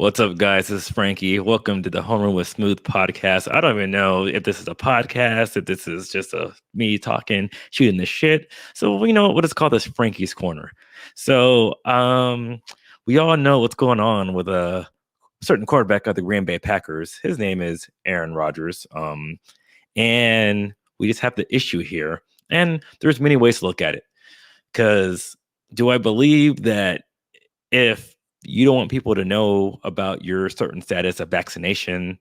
What's up, guys? This is Franky. Welcome to the Homeroom with Smooth podcast. I don't even know if this is a podcast, if this is just me talking, shooting the shit. So we'll just call this Franky's Corner. So we all know what's going on with a certain quarterback of the Green Bay Packers. His name is Aaron Rodgers. And we just have the issue here. And there's many ways to look at it. Because do I believe that if you don't want people to know about your certain status of vaccination,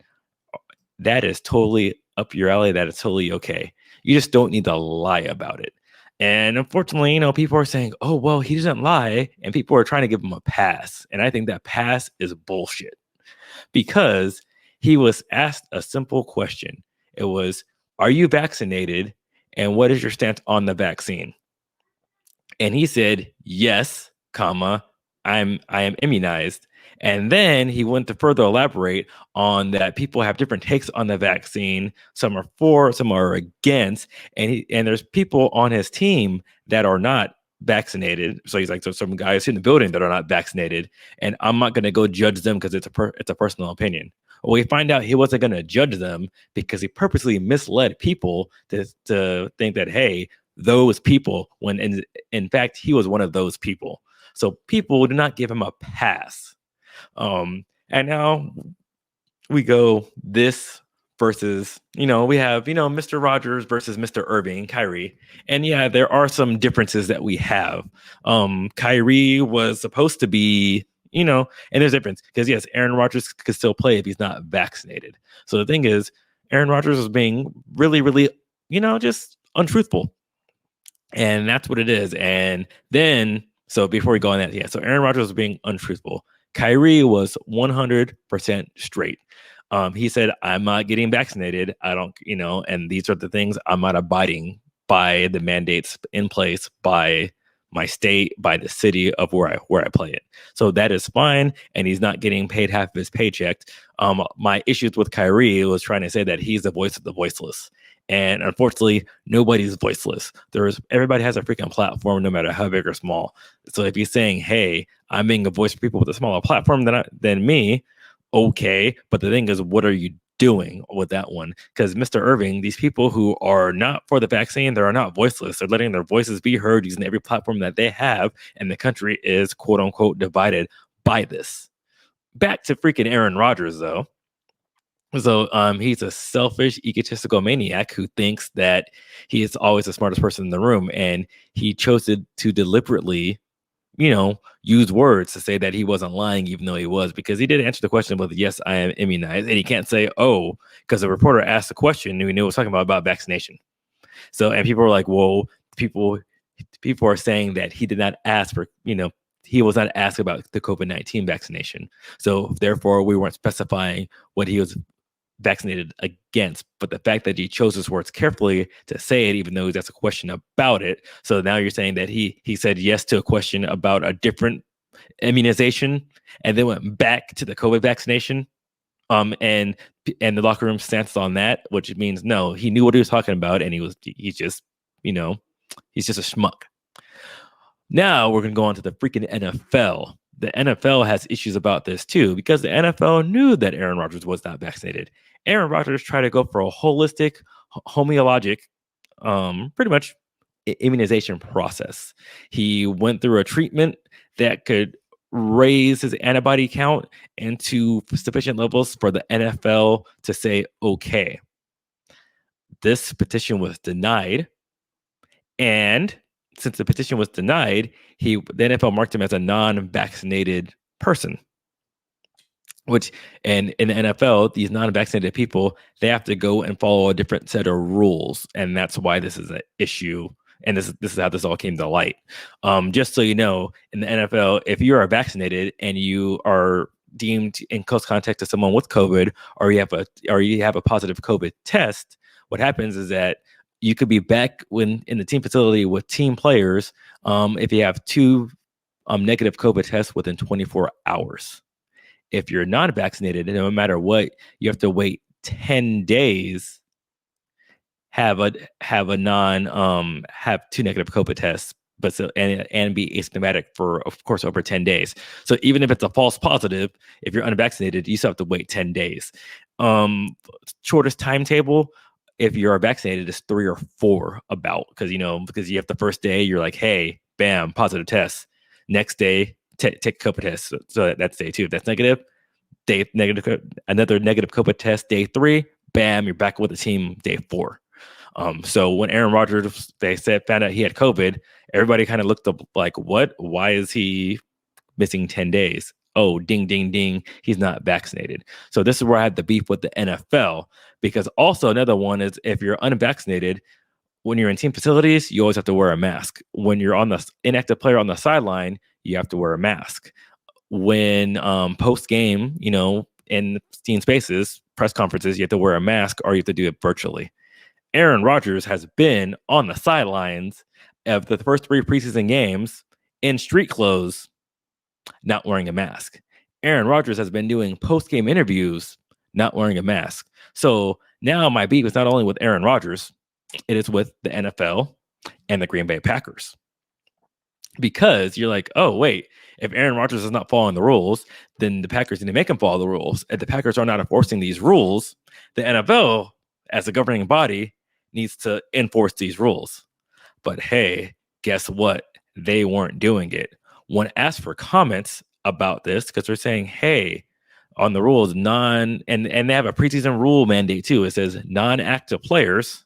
that is totally up your alley. That is totally okay. You just don't need to lie about it. And unfortunately, people are saying, oh, well, he doesn't lie. And people are trying to give him a pass. And I think that pass is bullshit because he was asked a simple question. It was, are you vaccinated? And what is your stance on the vaccine? And he said, yes, comma, I am immunized. And then he went to further elaborate on that people have different takes on the vaccine. Some are for, some are against. And there's people on his team that are not vaccinated. So he's like, so some guys in the building that are not vaccinated. And I'm not going to go judge them because it's a personal opinion. Well, we find out he wasn't going to judge them because he purposely misled people to think that, hey, those people, when in fact he was one of those people. So people did not give him a pass. And now we go this versus, we have, Mr. Rodgers versus Mr. Irving, Kyrie. And yeah, there are some differences that we have. Kyrie was supposed to be, and there's a difference because yes, Aaron Rodgers could still play if he's not vaccinated. So the thing is, Aaron Rodgers was being really, really, just untruthful. And that's what it is. And then, so before we go on that, yeah, so Aaron Rodgers was being untruthful. Kyrie was 100% straight. He said, I'm not getting vaccinated. I don't, and these are the things I'm not abiding by the mandates in place by my state, by the city of where I play it. So that is fine. And he's not getting paid half of his paycheck. My issues with Kyrie was trying to say that he's the voice of the voiceless. And unfortunately, nobody's voiceless. Everybody has a freaking platform, no matter how big or small. So if he's saying, hey, I'm being a voice for people with a smaller platform than me, okay. But the thing is, what are you doing with that one? Because Mr. Irving, these people who are not for the vaccine, they are not voiceless. They're letting their voices be heard using every platform that they have. And the country is, quote unquote, divided by this. Back to freaking Aaron Rodgers, though. So he's a selfish, egotistical maniac who thinks that he is always the smartest person in the room. And he chose to deliberately, use words to say that he wasn't lying, even though he was, because he did answer the question with, yes, I am immunized. And he can't say, oh, because the reporter asked the question and we knew it was talking about vaccination. So, and people were like, whoa, people are saying that he did not ask for, he was not asked about the COVID-19 vaccination. So therefore, we weren't specifying what he was vaccinated against, but the fact that he chose his words carefully to say it, even though that's a question about it. So now you're saying that he said yes to a question about a different immunization and then went back to the COVID vaccination. And the locker room stance on that, which means no, he knew what he was talking about, and he's just a schmuck. Now we're gonna go on to the freaking NFL. The NFL has issues about this too, because the NFL knew that Aaron Rodgers was not vaccinated. Aaron Rodgers tried to go for a holistic, homeologic, pretty much immunization process. He went through a treatment that could raise his antibody count into sufficient levels for the NFL to say, okay. This petition was denied. And since the petition was denied, the NFL marked him as a non-vaccinated person. Which, and in the NFL, these non-vaccinated people, they have to go and follow a different set of rules, and that's why this is an issue. And this is how this all came to light. Just so you know, in the NFL, if you are vaccinated and you are deemed in close contact to someone with COVID, or you have a positive COVID test, what happens is that you could be back in the team facility with team players if you have two negative COVID tests within 24 hours. If you're not vaccinated, no matter what, you have to wait 10 days, have two negative COVID tests but so and be asymptomatic for, of course, over 10 days. So even if it's a false positive, if you're unvaccinated, you still have to wait 10 days. Shortest timetable, if you're vaccinated, is 3 or 4 about, because you have the first day, you're like, hey, bam, positive test. Next day, take a COVID test. So that's day 2. If that's negative, another negative COVID test. Day 3, bam, you're back with the team. Day 4. So when Aaron Rodgers, found out he had COVID, everybody kind of looked up like, what? Why is he missing 10 days? Oh, ding, ding, ding. He's not vaccinated. So this is where I had the beef with the NFL, because also another one is, if you're unvaccinated, when you're in team facilities, you always have to wear a mask. When you're on the inactive player on the sideline, you have to wear a mask. When post game, in team spaces, press conferences, you have to wear a mask, or you have to do it virtually. Aaron Rodgers has been on the sidelines of the first 3 preseason games in street clothes, not wearing a mask. Aaron Rodgers has been doing post-game interviews, not wearing a mask. So now my beef is not only with Aaron Rodgers, it is with the NFL and the Green Bay Packers. Because you're like, oh, wait, if Aaron Rodgers is not following the rules, then the Packers need to make him follow the rules. If the Packers are not enforcing these rules, the NFL, as a governing body, needs to enforce these rules. But hey, guess what? They weren't doing it. When asked for comments about this, because they're saying, hey, on the rules, and they have a preseason rule mandate too. It says non-active players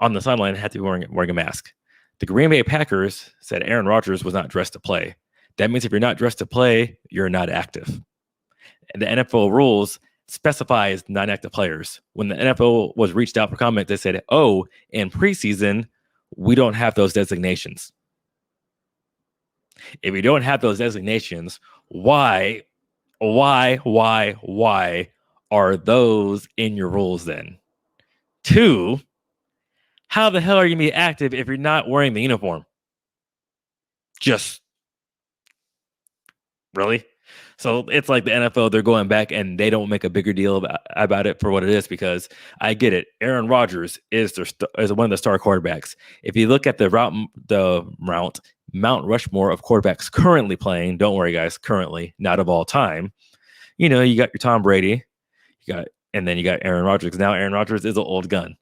on the sideline have to be wearing a mask. The Green Bay Packers said Aaron Rodgers was not dressed to play. That means if you're not dressed to play, you're not active. And the NFL rules specifies non-active players. When the NFL was reached out for comment, they said, oh, in preseason, we don't have those designations. If you don't have those designations, why are those in your rules then? 2, how the hell are you going to be active if you're not wearing the uniform? Just really? So it's like the NFL, they're going back and they don't make a bigger deal about it for what it is, because I get it. Aaron Rodgers is one of the star quarterbacks. If you look at the Mount Rushmore of quarterbacks currently playing, don't worry, guys, currently, not of all time. You got your Tom Brady, and then you got Aaron Rodgers. Now Aaron Rodgers is an old gun.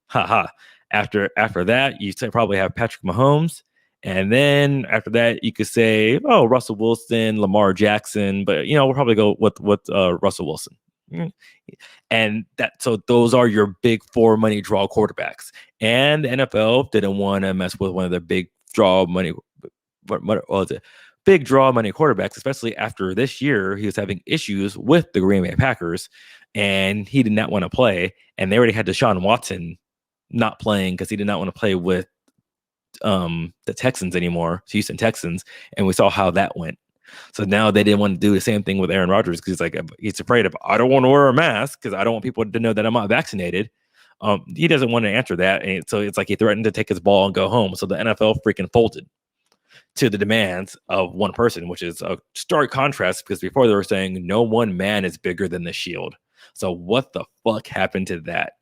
After that, you probably have Patrick Mahomes. And then after that, you could say, oh, Russell Wilson, Lamar Jackson, but we'll probably go with Russell Wilson. And so those are your big 4 money draw quarterbacks. And the NFL didn't want to mess with one of the big draw money. What was it? Big draw money quarterbacks, especially after this year, he was having issues with the Green Bay Packers, and he did not want to play. And they already had Deshaun Watson not playing because he did not want to play with the Texans anymore, Houston Texans, and we saw how that went. So now they didn't want to do the same thing with Aaron Rodgers, because he's afraid of, I don't want to wear a mask because I don't want people to know that I'm not vaccinated. He doesn't want to answer that, and so it's like he threatened to take his ball and go home. So the NFL freaking folded to the demands of one person, which is a stark contrast, because before they were saying no one man is bigger than the shield. So what the fuck happened to that?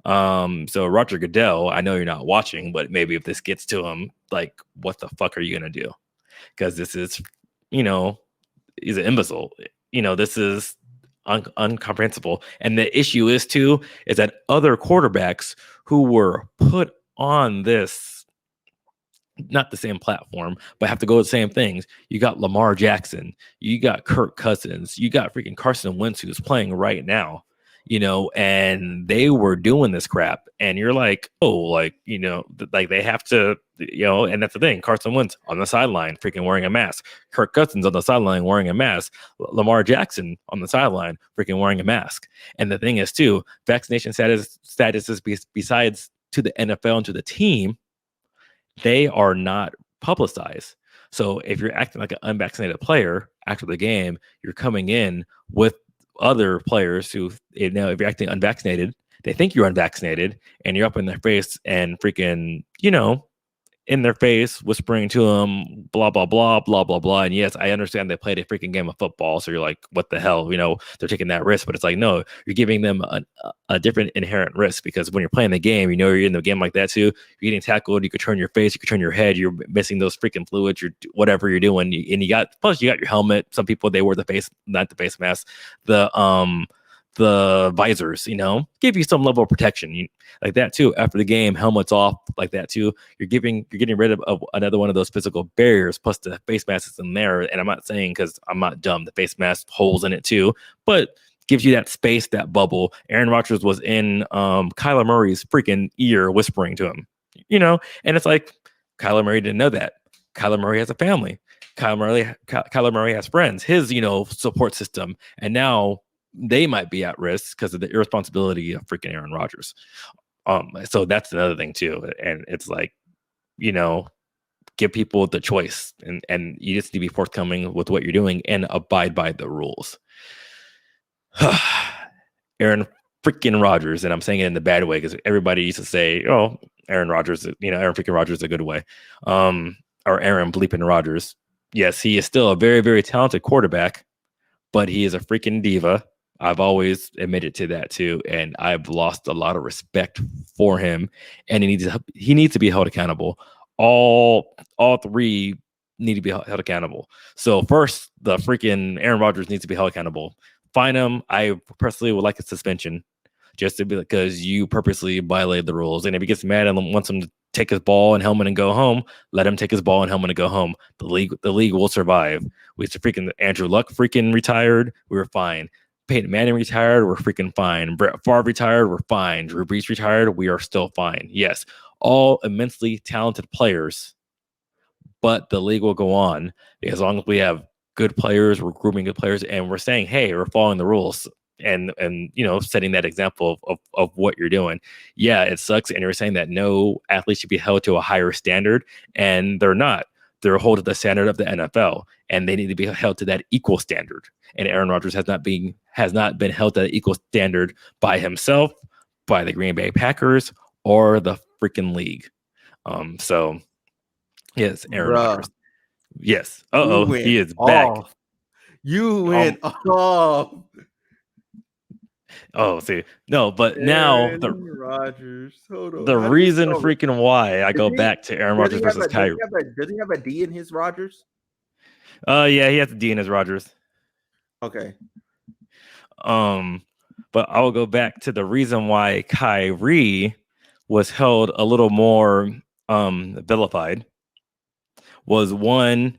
So Roger Goodell, I know you're not watching, but maybe if this gets to him, like, what the fuck are you gonna do? Because this is, he's an imbecile. This is incomprehensible. And the issue is that other quarterbacks who were put on this, not the same platform, but have to go with the same things. You got Lamar Jackson, you got Kirk Cousins, you got freaking Carson Wentz, who's playing right now. And they were doing this crap, and you're like, oh, like they have to, and that's the thing. Carson Wentz on the sideline, freaking wearing a mask. Kirk Cousins on the sideline wearing a mask. Lamar Jackson on the sideline, freaking wearing a mask. And the thing is, vaccination statuses besides to the NFL and to the team, they are not publicized. So if you're acting like an unvaccinated player after the game, you're coming in with other players who, if you're acting unvaccinated, they think you're unvaccinated, and you're up in their face and freaking, in their face, whispering to them, blah, blah, blah, blah, blah, blah. And yes, I understand they played a freaking game of football. So you're like, what the hell? They're taking that risk. But it's like, no, you're giving them a different inherent risk, because when you're playing the game, you're in the game like that too. You're getting tackled. You could turn your face. You could turn your head. You're missing those freaking fluids. You're whatever you're doing. And you got your helmet. Some people, they wear the face, not the face mask, the visors, give you some level of protection, like that too. After the game, helmets off, like that too. You're getting rid of another one of those physical barriers. Plus the face mask is in there, and I'm not saying, because I'm not dumb, the face mask holes in it too, but gives you that space, that bubble. Aaron Rodgers was in Kyler Murray's freaking ear, whispering to him, and it's like Kyler Murray didn't know that. Kyler Murray has a family. Kyler Murray has friends, his support system, and now they might be at risk because of the irresponsibility of freaking Aaron Rodgers. So that's another thing too. And it's like, give people the choice, and you just need to be forthcoming with what you're doing and abide by the rules. Aaron freaking Rodgers, and I'm saying it in the bad way, because everybody used to say, oh, Aaron Rodgers, Aaron freaking Rodgers is a good way. Or Aaron bleeping Rodgers. Yes, he is still a very, very talented quarterback, but he is a freaking diva. I've always admitted to that too, and I've lost a lot of respect for him, and he needs to be held accountable. All three need to be held accountable. So first, the freaking Aaron Rodgers needs to be held accountable. Fine him. I personally would like a suspension, just to be, because you purposely violated the rules. And if he gets mad and wants him to take his ball and helmet and go home, let him take his ball and helmet and go home. The league will survive. We freaking Andrew Luck freaking retired. We were fine. Peyton Manning retired, we're freaking fine. Brett Favre retired, we're fine. Drew Brees retired, we are still fine. Yes, all immensely talented players, but the league will go on, as long as we have good players, we're grooming good players, and we're saying, hey, we're following the rules, and setting that example of what you're doing. Yeah, it sucks, and you're saying that no athlete should be held to a higher standard, and they're not. They're held to the standard of the NFL, and they need to be held to that equal standard. And Aaron Rodgers has not been held to that equal standard by himself, by the Green Bay Packers, or the freaking league. So yes, Aaron Rodgers. Yes. He is back. You went off. Oh, see, no, but now Rodgers. Hold on. The reason freaking why I go back to Aaron Rodgers versus Kyrie. Does he have a D in his Rodgers? Yeah, he has a D in his Rodgers. Okay. But I'll go back to the reason why Kyrie was held a little more vilified was one,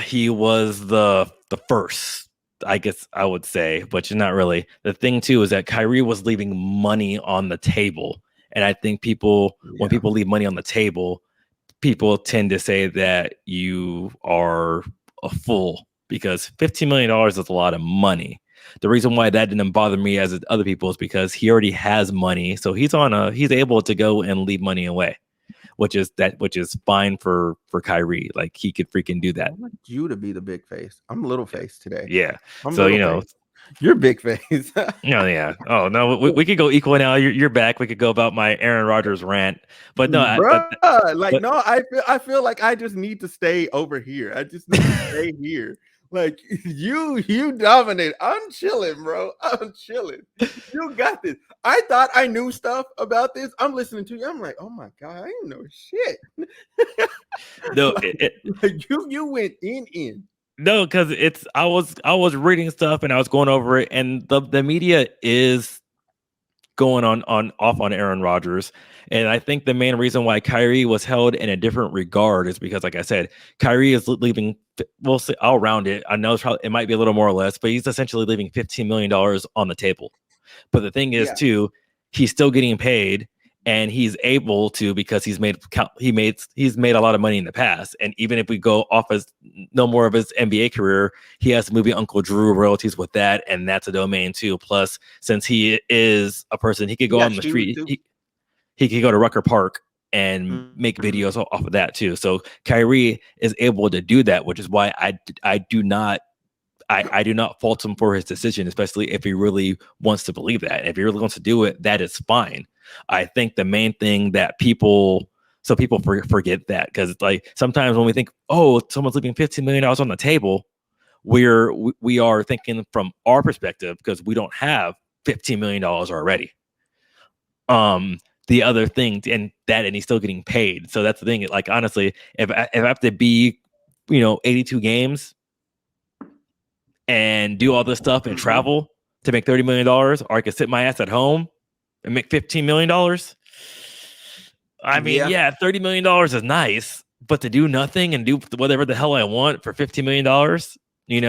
he was the first, I guess I would say, but you're not really. The thing too is that Kyrie was leaving money on the table, and I think when people leave money on the table, people tend to say that you are a fool, because $15 million is a lot of money. The reason why that didn't bother me as other people is because he already has money, so he's able to go and leave money away, which is fine for Kyrie. Like, he could freaking do that. I want you to be the big face. I'm little face today. Yeah. So you're big face. Yeah. Oh no, we could go equal now. You're back. We could go about my Aaron Rodgers rant, but no, I feel like I just need to stay over here. I just need to stay here. Like, you dominate. I'm chilling, bro. I'm chilling. You got this. I thought I knew stuff about this. I'm listening to you. I'm like, oh my God, I didn't know shit. No, you went in. No, because I was reading stuff and I was going over it, and the media is going off on Aaron Rodgers. And I think the main reason why Kyrie was held in a different regard is because, like I said, Kyrie is leaving. We'll see. I'll round it. I know it might be a little more or less, but he's essentially leaving $15 million on the table. But the thing is, too, he's still getting paid, and he's able to, because he's made a lot of money in the past. And even if we go off as no more of his NBA career, he has the movie Uncle Drew royalties with that, and that's a domain too. Plus, since he is a person, he could go on the street. He could go to Rucker Park and make videos off of that too. So Kyrie is able to do that, which is why I do not fault him for his decision, especially if he really wants to believe that. If he really wants to do it, that is fine. I think the main thing that people So people forget that, because it's like sometimes when we think, oh, someone's leaving $15 million on the table, we are thinking from our perspective, because we don't have $15 million already. The other thing, and he's still getting paid. So that's the thing. Like, honestly, if I have to be, 82 games and do all this stuff and travel to make $30 million, or I could sit my ass at home and make $15 million. I mean, yeah, $30 million is nice, but to do nothing and do whatever the hell I want for $15 million, he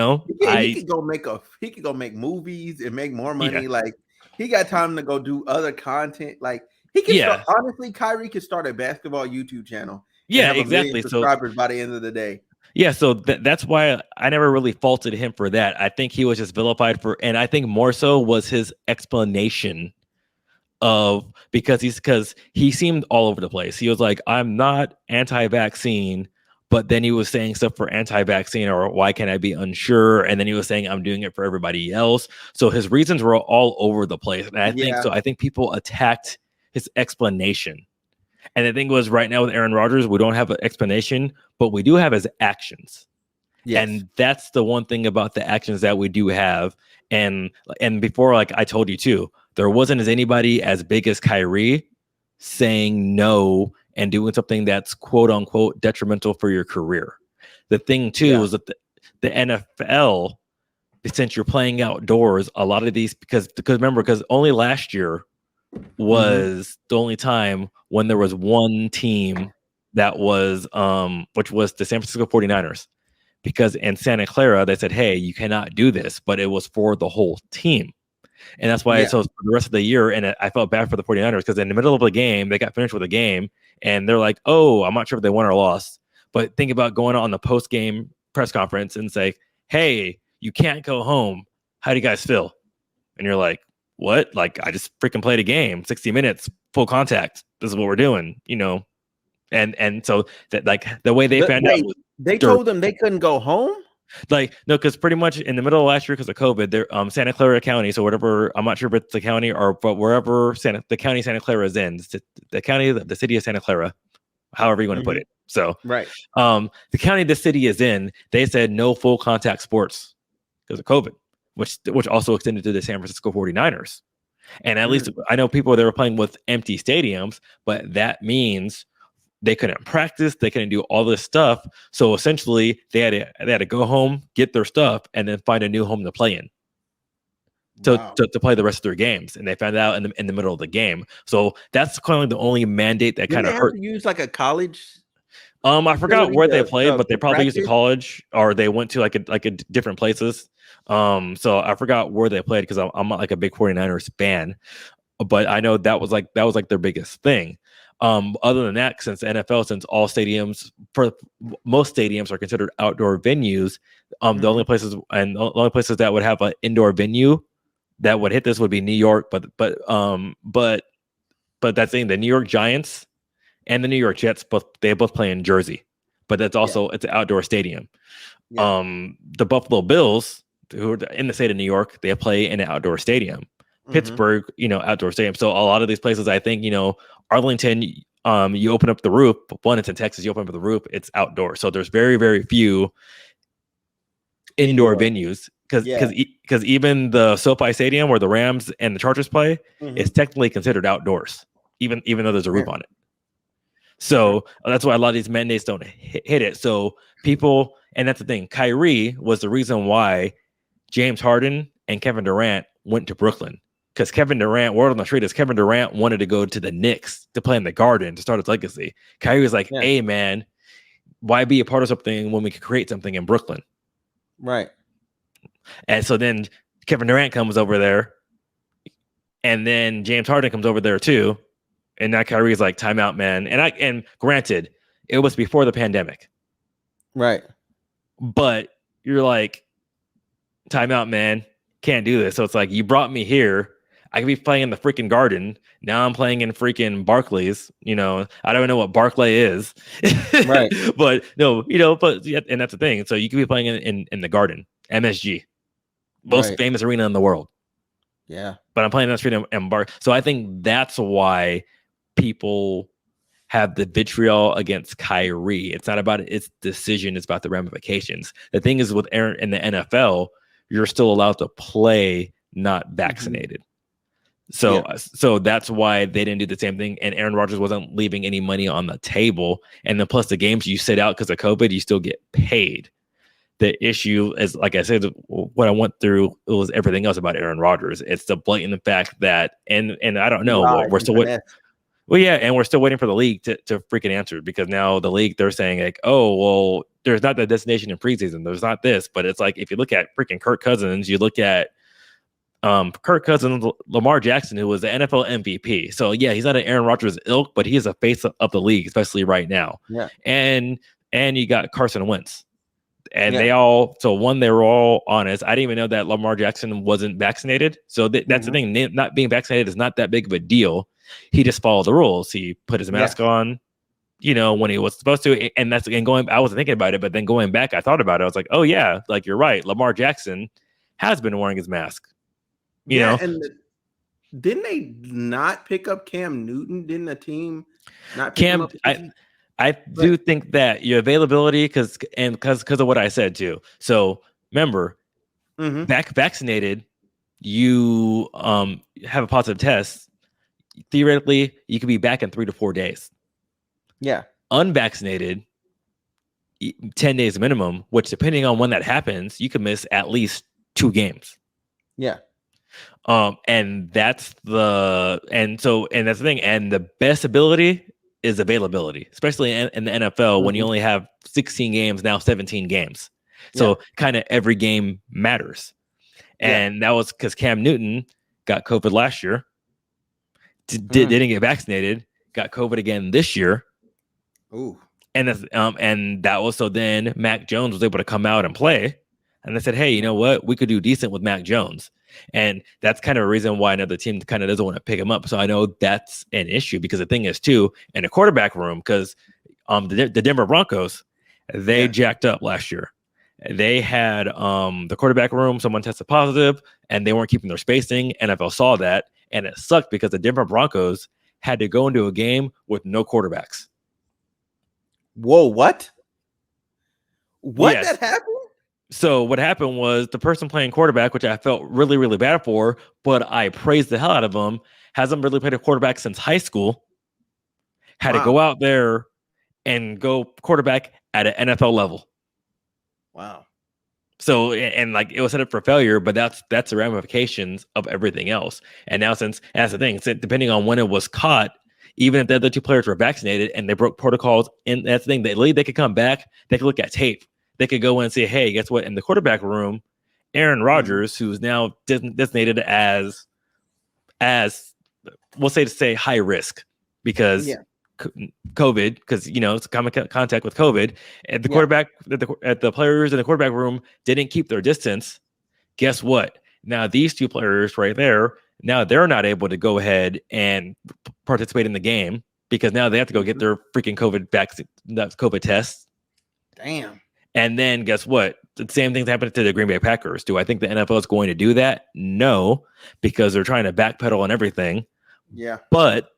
could go make movies and make more money. Yeah. Like, he got time to go do other content. Like, he can start, honestly, Kyrie could start a basketball YouTube channel. Yeah, have exactly. Subscribers by the end of the day. Yeah, so that's why I never really faulted him for that. I think he was just vilified and I think more so was his explanation of, because he seemed all over the place. He was like, I'm not anti-vaccine, but then he was saying stuff for anti-vaccine, or why can't I be unsure? And then he was saying, I'm doing it for everybody else. So his reasons were all over the place. And I think people attacked his explanation. And the thing was, right now with Aaron Rodgers, we don't have an explanation, but we do have his actions. Yes. And that's the one thing about the actions that we do have. And before, like I told you too, there wasn't anybody as big as Kyrie saying no and doing something that's quote unquote detrimental for your career. The thing too is that the NFL, since you're playing outdoors, a lot of these, because only last year was the only time when there was one team that was which was the San Francisco 49ers, because in Santa Clara they said, hey, you cannot do this, but it was for the whole team. And that's why so for the rest of the year, and I felt bad for the 49ers, because in the middle of the game, they got finished with a game and they're like, oh, I'm not sure if they won or lost, but think about going on the post-game press conference and say, hey, you can't go home. How do you guys feel? And you're like, what? Like, I just freaking played a game, 60 minutes, full contact. This is what we're doing, And so that, like, the way they found out, they told them they couldn't go home. Like, no, because pretty much in the middle of last year, because of COVID, they're Santa Clara County, so whatever, I'm not sure if it's the county but wherever the county Santa Clara is in, the county, the city of Santa Clara, however you want to put it. So the county the city is in, they said no full contact sports because of COVID, which also extended to the San Francisco 49ers. And at least I know people, they were playing with empty stadiums, but that means they couldn't practice, they couldn't do all this stuff. So essentially they had to go home, get their stuff, and then find a new home to play in. To play the rest of their games, and they found out in the middle of the game. So that's kind of the only mandate that kind of hurt. To use like a college. I forgot where they played, but they probably used a college, or they went to like a different places. So I forgot where they played, because I'm not like a big 49ers fan, but I know that was like their biggest thing. Other than that, since the NFL, since all stadiums, for most stadiums, are considered outdoor venues, the only places that would have an indoor venue that would hit this would be New York, but that's saying the New York Giants and the New York Jets both play in Jersey, but that's also it's an outdoor stadium. The Buffalo Bills, who are in the state of New York, they play in an outdoor stadium. Pittsburgh, outdoor stadium. So a lot of these places, I think, Arlington, you open up the roof. One, it's in Texas. You open up the roof, it's outdoor. So there's very, very few indoor venues, because even the SoFi Stadium where the Rams and the Chargers play is technically considered outdoors, even though there's a roof on it. So that's why a lot of these mandates don't hit it. So people, and that's the thing, Kyrie was the reason why James Harden and Kevin Durant went to Brooklyn, because Kevin Durant, word on the street is Kevin Durant wanted to go to the Knicks to play in the Garden to start his legacy. Kyrie was like, hey man, why be a part of something when we could create something in Brooklyn? Right. And so then Kevin Durant comes over there, and then James Harden comes over there too. And now Kyrie's like, time out, man. And granted, it was before the pandemic. Right. But you're like, time out, man. Can't do this. So it's like, you brought me here. I could be playing in the freaking Garden. Now I'm playing in freaking Barclays. I don't even know what Barclay is. Right. But no, and that's the thing. So you could be playing in the Garden, MSG, most famous arena in the world. Yeah. But I'm playing in the street in Barclays. So I think that's why people have the vitriol against Kyrie. It's not about its decision. It's about the ramifications. The thing is with Aaron in the NFL, you're still allowed to play not vaccinated. So that's why they didn't do the same thing. And Aaron Rodgers wasn't leaving any money on the table. And then plus the games you sit out because of COVID, you still get paid. The issue is, like I said, what I went through, it was everything else about Aaron Rodgers. It's the blatant fact that, and I don't know, we're still waiting. Well, yeah, and we're still waiting for the league to freaking answer, because now the league, they're saying like, oh, well, there's not the destination in preseason. There's not this, but it's like, if you look at freaking Kirk Cousins, you look at Kirk Cousins, Lamar Jackson, who was the NFL MVP. So yeah, he's not an Aaron Rodgers ilk, but he is a face of the league, especially right now. Yeah. And you got Carson Wentz. And they were all honest. I didn't even know that Lamar Jackson wasn't vaccinated. So that's the thing. Not being vaccinated is not that big of a deal. He just followed the rules. He put his mask on, when he was supposed to. And I wasn't thinking about it, but then going back, I thought about it. I was like, oh yeah, like you're right. Lamar Jackson has been wearing his mask. You know? And didn't they not pick up Cam Newton? Didn't the team not pick him up? I do think that your availability, because of what I said too. So remember, vaccinated, you have a positive test. Theoretically, you could be back in 3 to 4 days. Yeah. Unvaccinated, 10 days minimum, which depending on when that happens, you could miss at least 2 games. Yeah. And that's the thing. And the best ability is availability, especially in the NFL when you only have 16 games, now 17 games. So kind of every game matters. And that was because Cam Newton got COVID last year, didn't get vaccinated, got COVID again this year. Ooh. And that was, so then Mac Jones was able to come out and play. And they said, hey, you know what? We could do decent with Mac Jones. And that's kind of a reason why another team kind of doesn't want to pick him up. So I know that's an issue, because the thing is too, in the quarterback room, because the Denver Broncos, they jacked up last year. They had the quarterback room, someone tested positive, and they weren't keeping their spacing. NFL saw that, and it sucked because the Denver Broncos had to go into a game with no quarterbacks. Whoa, what? That happened? So what happened was the person playing quarterback, which I felt really, really bad for, but I praised the hell out of him, hasn't really played a quarterback since high school, had to go out there and go quarterback at an NFL level. Wow. So, and like, it was set up for failure, but that's the ramifications of everything else. And now, that's the thing, depending on when it was caught, even if the other 2 players were vaccinated and they broke protocols, and that's the thing, they could come back, they could look at tape. They could go in and say, hey, guess what? In the quarterback room, Aaron Rodgers, who's now designated as we'll say high risk because COVID, because, it's common contact with COVID. And the quarterback, at the players in the quarterback room didn't keep their distance. Guess what? Now these 2 players right there, now they're not able to go ahead and participate in the game, because now they have to go get their freaking COVID test. Damn. And then guess what? The same thing's happening to the Green Bay Packers. Do I think the NFL is going to do that? No, because they're trying to backpedal on everything. Yeah. But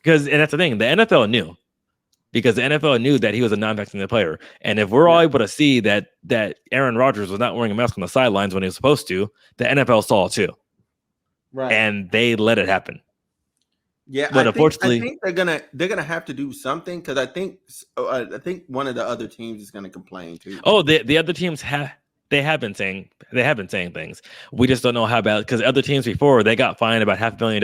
and that's the thing, the NFL knew, because the NFL knew that he was a non-vaccinated player. And if we're all able to see that Aaron Rodgers was not wearing a mask on the sidelines when he was supposed to, the NFL saw it too. Right. And they let it happen. Yeah, but unfortunately, I think they're gonna have to do something, because I think one of the other teams is gonna complain too. Oh, the other teams have been saying things. We just don't know how bad, because other teams before, they got fined about $500 million,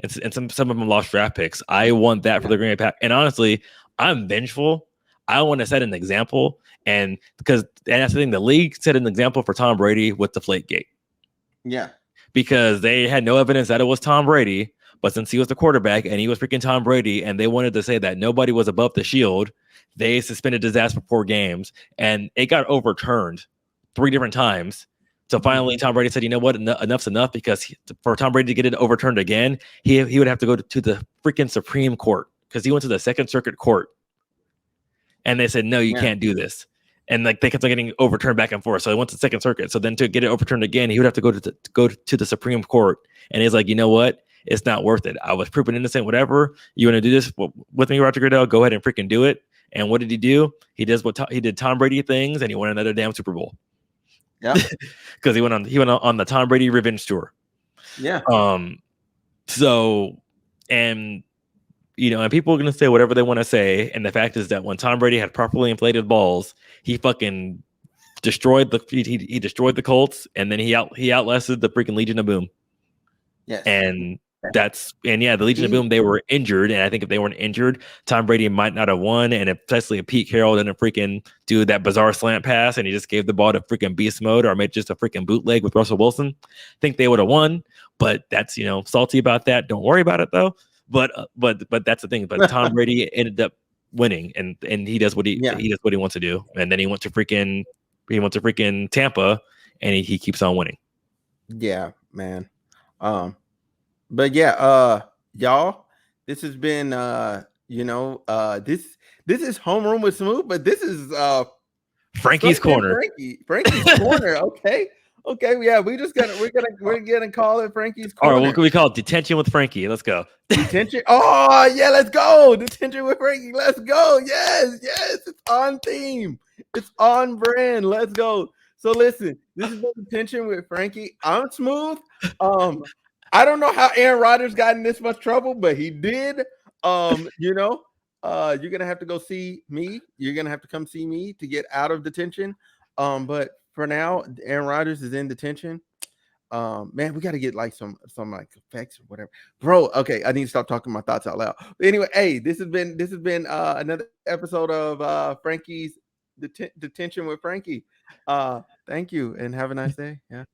and some of them lost draft picks. I want that for the Green Bay Packers. And honestly, I'm vengeful. I want to set an example, and that's the thing. The league set an example for Tom Brady with the Deflategate. Yeah, because they had no evidence that it was Tom Brady. But since he was the quarterback and he was freaking Tom Brady, and they wanted to say that nobody was above the shield, they suspended his ass for 4 games, and it got overturned 3 different times. So finally, Tom Brady said, you know what, enough's enough, because for Tom Brady to get it overturned again, he would have to go to the freaking Supreme Court, because he went to the Second Circuit Court. And they said, no, you can't do this. And like, they kept on getting overturned back and forth. So he went to the Second Circuit. So then to get it overturned again, he would have to go to the Supreme Court. And he's like, you know what? It's not worth it. I was proven innocent. Whatever you want to do this with me, Roger Goodell, go ahead and freaking do it. And what did he do? He does what he did Tom Brady things, and he won another damn Super Bowl. Yeah, because he went on the Tom Brady revenge tour. Yeah. So, and and people are gonna say whatever they want to say, and the fact is that when Tom Brady had properly inflated balls, he fucking destroyed he destroyed the Colts, and then he outlasted the freaking Legion of Boom. Yes. And the Legion of Boom, they were injured, and I think if they weren't injured, Tom Brady might not have won. And especially if Pete Carroll didn't freaking do that bizarre slant pass, and he just gave the ball to freaking beast mode, or made just a freaking bootleg with Russell Wilson, I think they would have won. But that's salty about that. Don't worry about it though. But that's the thing. But Tom Brady ended up winning, and he does what he does what he wants to do. And then he went to freaking Tampa, and he keeps on winning. Yeah, man. But yeah, y'all, this has been this is Homeroom with Smooth, but this is Franky's Corner. Franky's Corner. Okay. Yeah, we're gonna call it Franky's Corner. All right, what can we call it? Detention with Franky. Let's go. Detention. Oh yeah, let's go. Detention with Franky. Let's go. Yes, it's on theme. It's on brand. Let's go. So listen, this is Detention with Franky. I'm Smooth. I don't know how Aaron Rodgers got in this much trouble, but he did. You're gonna have to go see me. You're gonna have to come see me to get out of detention. But for now, Aaron Rodgers is in detention. Man, we got to get like some like effects or whatever, bro. Okay, I need to stop talking my thoughts out loud. But anyway, hey, this has been another episode of Franky's Detention with Franky. Thank you and have a nice day. Yeah.